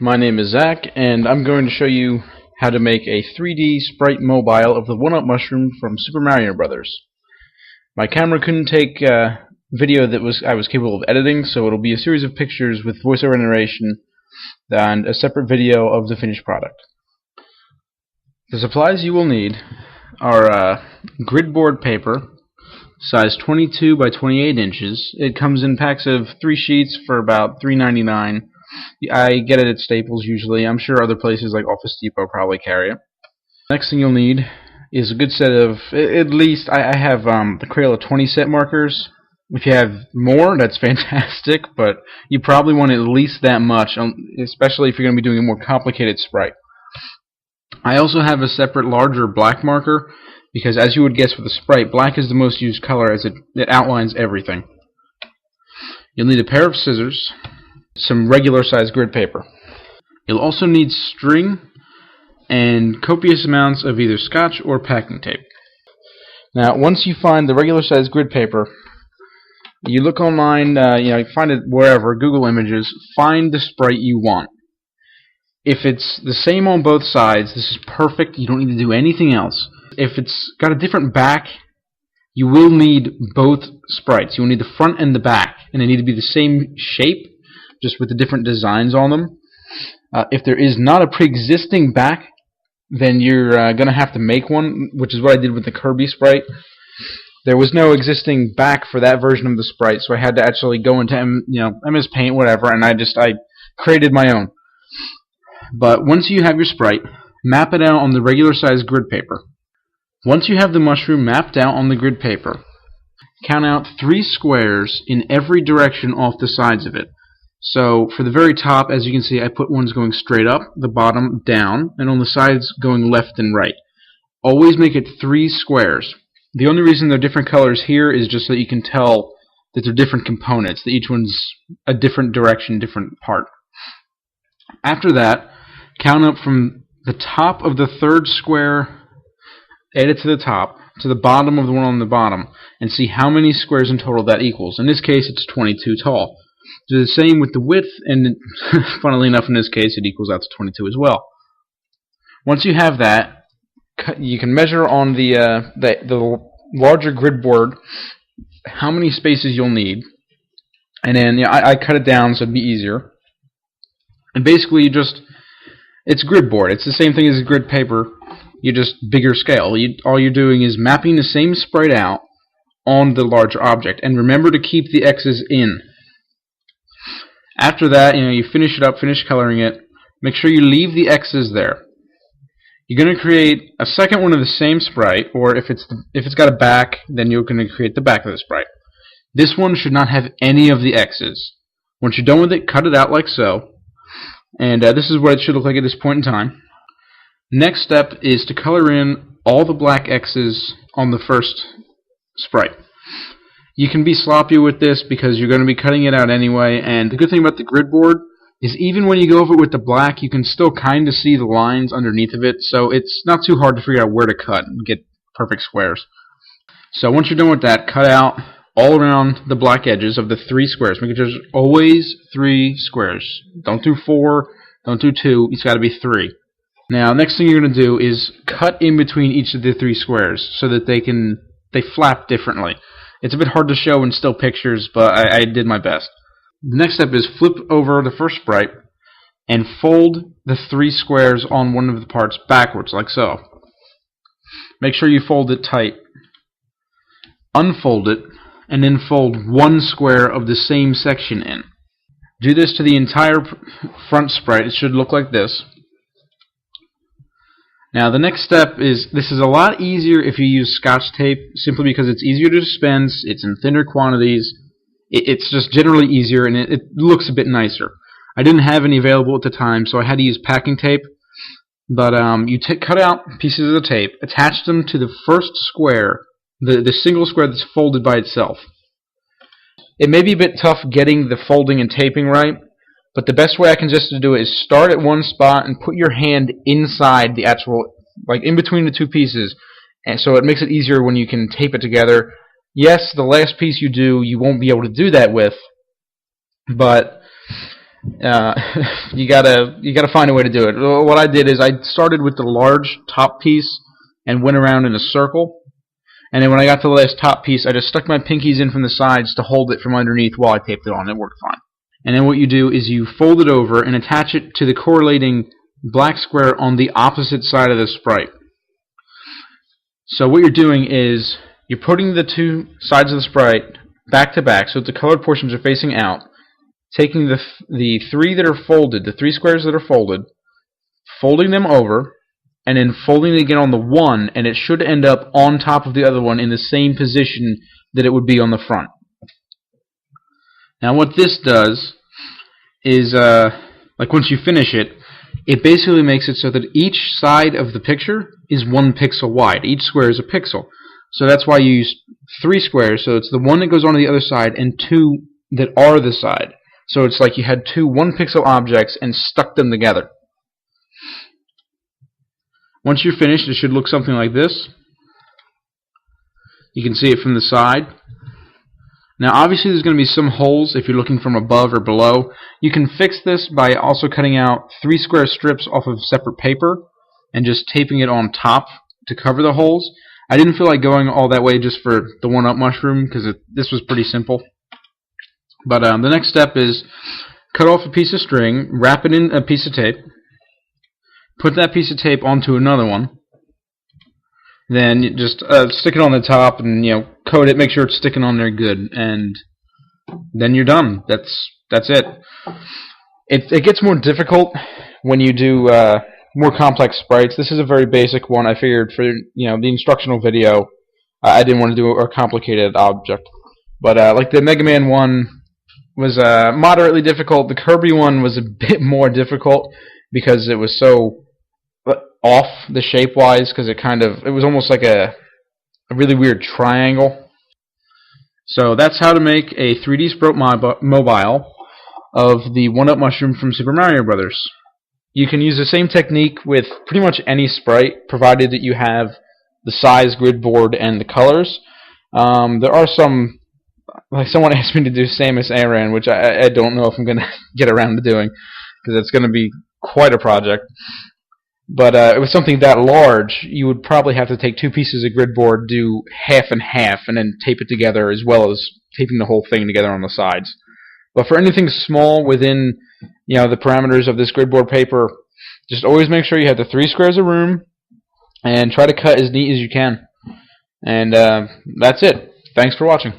My name is Zach, and I'm going to show you how to make a 3D Sprite mobile of the 1-Up mushroom from Super Mario Brothers. My camera couldn't take video that I was capable of editing, so it'll be a series of pictures with voiceover narration and a separate video of the finished product. The supplies you will need are gridboard paper, size 22 by 28 inches. It comes in packs of 3 sheets for about $3.99. I get it at Staples usually. I'm sure other places like Office Depot probably carry it. Next thing you'll need is a good set of, at least I have the Crayola 20 set markers. If you have more, that's fantastic, but you probably want at least that much, especially if you're going to be doing a more complicated sprite. I also have a separate larger black marker, because as you would guess with a sprite, black is the most used color as it outlines everything. You'll need a pair of scissors, some regular size grid paper. You'll also need string and copious amounts of either scotch or packing tape. Now, once you find the regular size grid paper, you look online, you find it wherever, Google Images, find the sprite you want. If it's the same on both sides, this is perfect. You don't need to do anything else. If it's got a different back, you will need both sprites. You will need the front and the back, and they need to be the same shape, just with the different designs on them. If there is not a pre-existing back, then you're going to have to make one, which is what I did with the Kirby Sprite. There was no existing back for that version of the Sprite, so I had to actually go into MS Paint, whatever, and I created my own. But once you have your Sprite, map it out on the regular size grid paper. Once you have the mushroom mapped out on the grid paper, count out 3 squares in every direction off the sides of it. So for the very top, as you can see, I put ones going straight up, the bottom down, and on the sides going left and right. Always make it 3 squares. The only reason they're different colors here is just so that you can tell that they're different components, that each one's a different direction, different part. After that, count up from the top of the 3rd square, add it to the top, to the bottom of the one on the bottom, and see how many squares in total that equals. In this case, it's 22 tall. Do the same with the width, and funnily enough, in this case, it equals out to 22 as well. Once you have that, you can measure on the larger grid board how many spaces you'll need, and then I cut it down so it'd be easier. And basically, it's grid board. It's the same thing as grid paper, you just bigger scale. All you're doing is mapping the same sprite out on the larger object, and remember to keep the X's in. After that, you finish it up, finish coloring it. Make sure you leave the X's there. You're going to create a second one of the same sprite, or if it's got a back, then you're going to create the back of the sprite. This one should not have any of the X's. Once you're done with it, cut it out like so. And this is what it should look like at this point in time. Next step is to color in all the black X's on the first sprite. You can be sloppy with this because you're going to be cutting it out anyway, and the good thing about the grid board is even when you go over it with the black, you can still kind of see the lines underneath of it, so it's not too hard to figure out where to cut and get perfect squares. So once you're done with that, cut out all around the black edges of the 3 squares. Make sure there's always 3 squares. Don't do 4, don't do 2, it's got to be 3. Now, next thing you're going to do is cut in between each of the 3 squares so that they flap differently. It's a bit hard to show in still pictures, but I did my best. The next step is flip over the first sprite and fold the 3 squares on one of the parts backwards, like so. Make sure you fold it tight. Unfold it, and then fold 1 square of the same section in. Do this to the entire front sprite. It should look like this. Now the next step is, this is a lot easier if you use scotch tape, simply because it's easier to dispense, it's in thinner quantities, it's just generally easier, and it looks a bit nicer. I didn't have any available at the time, so I had to use packing tape, but you cut out pieces of the tape, attach them to the first square, the single square that's folded by itself. It may be a bit tough getting the folding and taping right, but the best way I can suggest to do it is start at one spot and put your hand inside the actual, like in between the 2 pieces, and so it makes it easier when you can tape it together. Yes, the last piece you do, you won't be able to do that with, but Uh, you gotta find a way to do it. What I did is I started with the large top piece and went around in a circle. And then when I got to the last top piece, I just stuck my pinkies in from the sides to hold it from underneath while I taped it on. It worked fine. And then what you do is you fold it over and attach it to the correlating black square on the opposite side of the Sprite. So what you're doing is you're putting the two sides of the Sprite back to back so that the colored portions are facing out, taking the three that are folded, the three squares that are folded, folding them over, and then folding it again on the one, and it should end up on top of the other one in the same position that it would be on the front. Now what this does is, like once you finish it, it basically makes it so that each side of the picture is 1 pixel wide. Each square is a pixel. So that's why you use 3 squares, so it's the one that goes on the other side and 2 that are the side. So it's like you had two 1 pixel objects and stuck them together. Once you're finished, it should look something like this. You can see it from the side. Now obviously there's going to be some holes if you're looking from above or below. You can fix this by also cutting out 3 square strips off of separate paper and just taping it on top to cover the holes. I didn't feel like going all that way just for the one-up mushroom because this was pretty simple. But the next step is cut off a piece of string, wrap it in a piece of tape, put that piece of tape onto another one, then you just stick it on the top and coat it, make sure it's sticking on there good, and then you're done. That's it. It gets more difficult when you do more complex sprites. This is a very basic one. I figured for the instructional video, I didn't want to do a complicated object. But like the Mega Man one was moderately difficult. The Kirby one was a bit more difficult because it was so off the shape-wise, because it was almost like a really weird triangle. So that's how to make a 3D Sprite mobile of the one-up mushroom from Super Mario Brothers. You can use the same technique with pretty much any sprite, provided that you have the size, grid board, and the colors. There are some, like someone asked me to do Samus Aran, which I don't know if I'm going to get around to doing, because it's going to be quite a project. But it was something that large, you would probably have to take 2 pieces of grid board, do half and half, and then tape it together, as well as taping the whole thing together on the sides. But for anything small within the parameters of this grid board paper, just always make sure you have the 3 squares of room, and try to cut as neat as you can. And that's it. Thanks for watching.